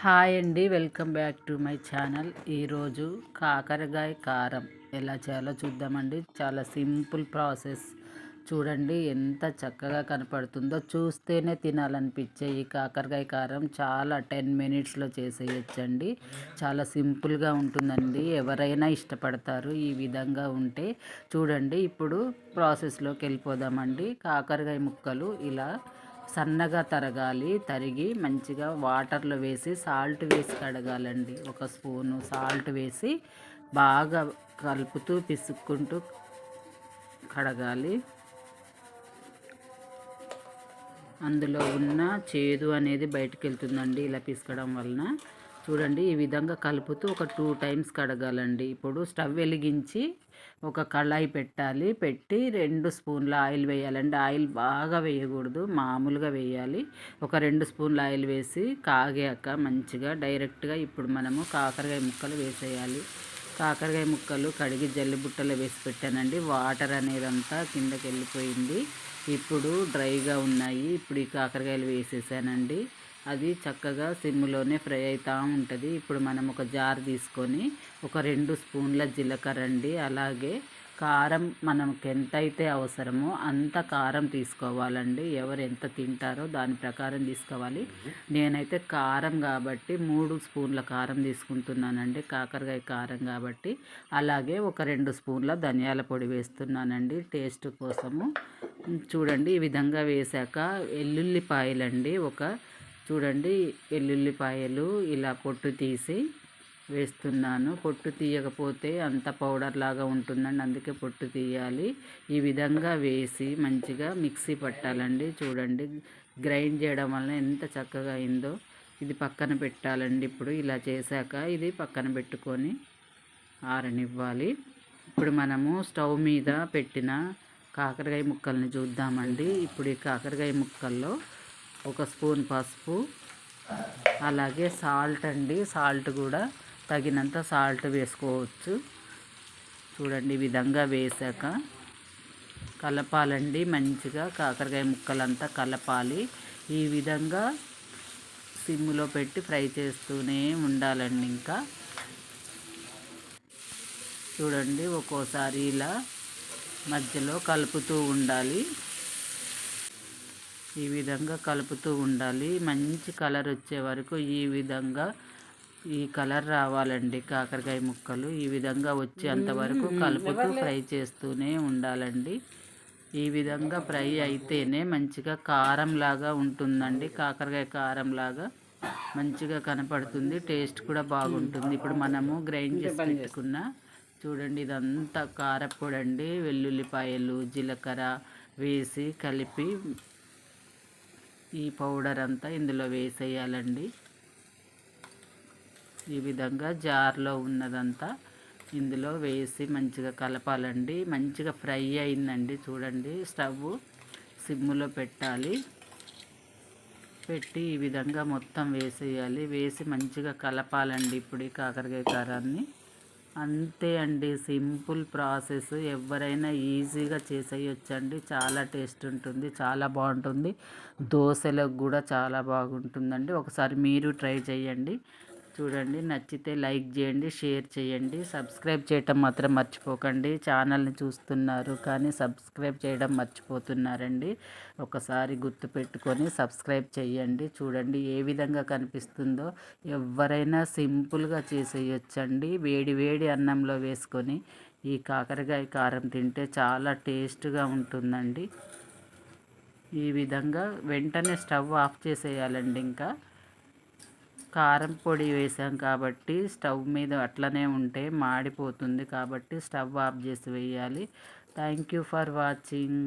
Hi అండి, welcome back to my channel. ఈరోజు కాకరకాయ కారం ఎలా చేయాలో చూద్దామండి. చాలా సింపుల్ ప్రాసెస్. చూడండి ఎంత చక్కగా కనపడుతుందో, చూస్తేనే తినాలనిపించే ఈ కాకరకాయ కారం చాలా 10 మినిట్స్లో చేసేయచ్చండి. చాలా సింపుల్గా ఉంటుందండి, ఎవరైనా ఇష్టపడతారు ఈ విధంగా ఉంటే. చూడండి, ఇప్పుడు ప్రాసెస్లోకి వెళ్ళిపోదామండి. కాకరకాయ ముక్కలు ఇలా సన్నగా తరిగి మంచిగా వాటర్లో వేసి సాల్ట్ వేసి కడగాలండి. ఒక స్పూను సాల్ట్ వేసి బాగా కలుపుతూ పిసుక్కుంటూ కడగాలి. అందులో ఉన్న చేదు అనేది బయటకు వెళ్తుందండి ఇలా పిసకడం వలన. చూడండి, ఈ విధంగా కలుపుతూ ఒక 2 టైమ్స్ కడగాలండి. ఇప్పుడు స్టవ్ వెలిగించి ఒక కళాయి పెట్టాలి. పెట్టి 2 స్పూన్ల ఆయిల్ వేయాలండి. ఆయిల్ బాగా వేయకూడదు, మామూలుగా వేయాలి. ఒక 2 స్పూన్ల ఆయిల్ వేసి కాగాక మంచిగా డైరెక్ట్గా ఇప్పుడు మనము కాకరకాయ ముక్కలు వేసేయాలి. కాకరకాయ ముక్కలు కడిగి జల్లిబుట్టలో వేసి పెట్టానండి. వాటర్ అనేదంతా కిందకి వెళ్ళిపోయింది. ఇప్పుడు డ్రైగా ఉన్నాయి. ఇప్పుడు ఈ కాకరకాయలు వేసేసానండి. అది చక్కగా సిమ్లోనే ఫ్రై అవుతూ ఉంటుంది. ఇప్పుడు మనం ఒక జార్ తీసుకొని ఒక 2 స్పూన్ల జీలకర్ర అండి, అలాగే కారం మనకు ఎంత అయితే అవసరమో అంత కారం తీసుకోవాలండి. ఎవరు ఎంత తింటారో దాని ప్రకారం తీసుకోవాలి. నేనైతే కారం కాబట్టి 3 స్పూన్ల కారం తీసుకుంటున్నానండి, కాకరకాయ కారం కాబట్టి. అలాగే ఒక 2 స్పూన్ల ధనియాల పొడి వేస్తున్నానండి టేస్ట్ కోసము. చూడండి, ఈ విధంగా వేశాక ఎల్లుల్లిపాయలండి చూడండి, ఎల్లుల్లిపాయలు ఇలా పొట్టు తీసి వేస్తున్నాను. పొట్టు తీయకపోతే అంత పౌడర్ లాగా ఉంటుందండి, అందుకే పొట్టు తీయాలి. ఈ విధంగా వేసి మంచిగా మిక్సీ పట్టాలండి. చూడండి, గ్రైండ్ చేయడం వలన ఎంత చక్కగా అయిందో. ఇది పక్కన పెట్టాలండి. ఇప్పుడు ఇలా చేశాక ఇది పక్కన పెట్టుకొని ఆరనివ్వాలి. ఇప్పుడు మనము స్టవ్ మీద పెట్టిన కాకరకాయ ముక్కల్ని చూద్దామండి. ఇప్పుడు ఈ కాకరకాయ ముక్కల్లో ఒక స్పూన్ పసుపు, అలాగే సాల్ట్ అండి. సాల్ట్ కూడా తగినంత సాల్ట్ వేసుకోవచ్చు. చూడండి, ఈ విధంగా వేసాక కలపాలండి. మంచిగా కాకరకాయ ముక్కలంతా కలపాలి. ఈ విధంగా సిమ్లో పెట్టి ఫ్రై చేస్తూనే ఉండాలండి. ఇంకా చూడండి, ఒక్కోసారి ఇలా మధ్యలో కలుపుతూ ఉండాలి. ఈ విధంగా కలుపుతూ ఉండాలి. మంచి కలర్ వచ్చే వరకు ఈ విధంగా ఈ కలర్ రావాలండి. కాకరకాయ ముక్కలు ఈ విధంగా వచ్చేంతవరకు కలుపుతూ ఫ్రై చేస్తూనే ఉండాలండి. ఈ విధంగా ఫ్రై అయితేనే మంచిగా కారంలాగా ఉంటుందండి. కాకరకాయ కారంలాగా మంచిగా కనపడుతుంది, టేస్ట్ కూడా బాగుంటుంది. ఇప్పుడు మనము గ్రైండ్ చేసి పెట్టుకున్న చూడండి, ఇదంతా కారపొడి అండి. వెల్లుల్లిపాయలు, జీలకర్ర వేసి కలిపి ఈ పౌడర్ అంతా ఇందులో వేసేయాలండి. ఈ విధంగా జార్లో ఉన్నదంతా ఇందులో వేసి మంచిగా కలపాలండి. మంచిగా ఫ్రై అయిందండి. చూడండి, స్టవ్ సిమ్లో పెట్టాలి. పెట్టి ఈ విధంగా మొత్తం వేసేయాలి. వేసి మంచిగా కలపాలండి ఇప్పుడు ఈ కాకరకాయ కారాన్ని. అంతే అండి, సింపుల్ ప్రాసెస్. ఎవరైనా ఈజీగా చేసేయొచ్చండి. చాలా టేస్ట్ ఉంటుంది, చాలా బాగుంటుంది. దోశలకు కూడా చాలా బాగుంటుందండి. ఒకసారి మీరు ట్రై చేయండి. చూడండి, నచ్చితే లైక్ చేయండి, షేర్ చేయండి, సబ్స్క్రైబ్ చేయటం మాత్రం మర్చిపోకండి. ఛానల్ని చూస్తున్నారు కానీ సబ్స్క్రైబ్ చేయడం మర్చిపోతున్నారండి. ఒకసారి గుర్తుపెట్టుకొని సబ్స్క్రైబ్ చేయండి. చూడండి ఏ విధంగా కనిపిస్తుందో. ఎవరైనా సింపుల్గా చేసేయచ్చండి. వేడి వేడి అన్నంలో వేసుకొని ఈ కాకరకాయ కారం తింటే చాలా టేస్ట్గా ఉంటుందండి. ఈ విధంగా వెంటనే స్టవ్ ఆఫ్ చేసేయాలండి. ఇంకా కారం పొడి వేసాం కాబట్టి స్టవ్ మీద అట్లనే ఉంటే మాడిపోతుంది, కాబట్టి స్టవ్ ఆఫ్ చేసి వేయాలి. Thank you for watching.